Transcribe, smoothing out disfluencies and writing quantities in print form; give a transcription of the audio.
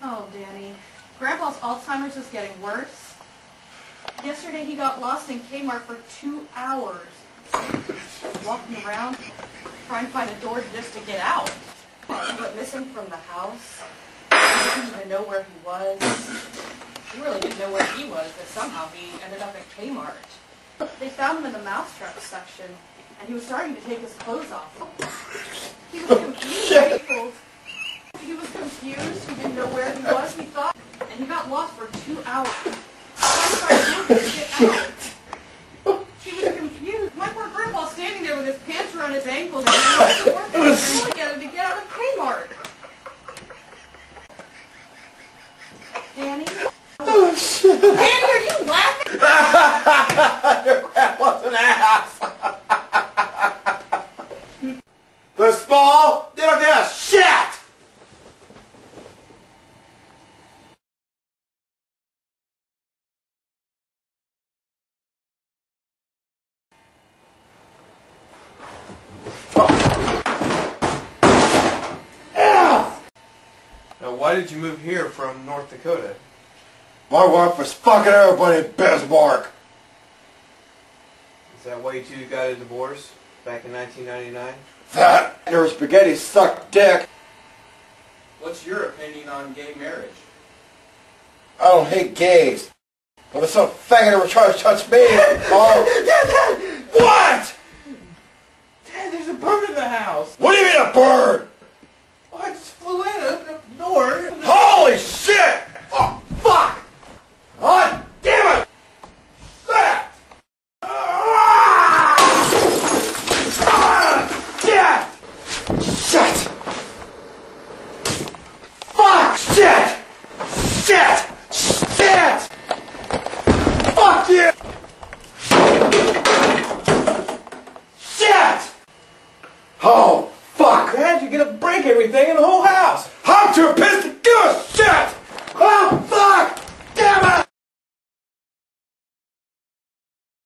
Oh, Danny. Grandpa's Alzheimer's is getting worse. Yesterday he got lost in Kmart for 2 hours. Walking around, trying to find a door just to get out. He went missing from the house. He didn't even know where he was. He really didn't know where he was, but somehow he ended up at Kmart. They found him in the mousetrap section, and he was starting to take his clothes off. He was confused. He was confused. He didn't know where he was. He thought, and he got lost for 2 hours. Trying to get out. He was confused. My poor grandpa standing there with his pants around his ankles and he was working to get him to get out of Kmart. Danny? Oh, shit. Danny, are you laughing? Your grandpa's an ass. The small little girl shit. Now, why did you move here from North Dakota? My wife was fucking everybody in Bismarck. Is that why you two got a divorce back in 1999? That and her spaghetti sucked dick. What's your opinion on gay marriage? I don't hate gays. But if some faggot ever tries to touch me, Dad, what? Dad, there's a bird in the house. What do you mean a bird? Oh, I just flew in the door. Holy shit! Oh, fuck! God damn it! Shit! Shit! Fuck! Shit! Shit! Shit! Fuck you! Shit! Oh, fuck! Dad, you're gonna break everything in the whole house. I'm too pissed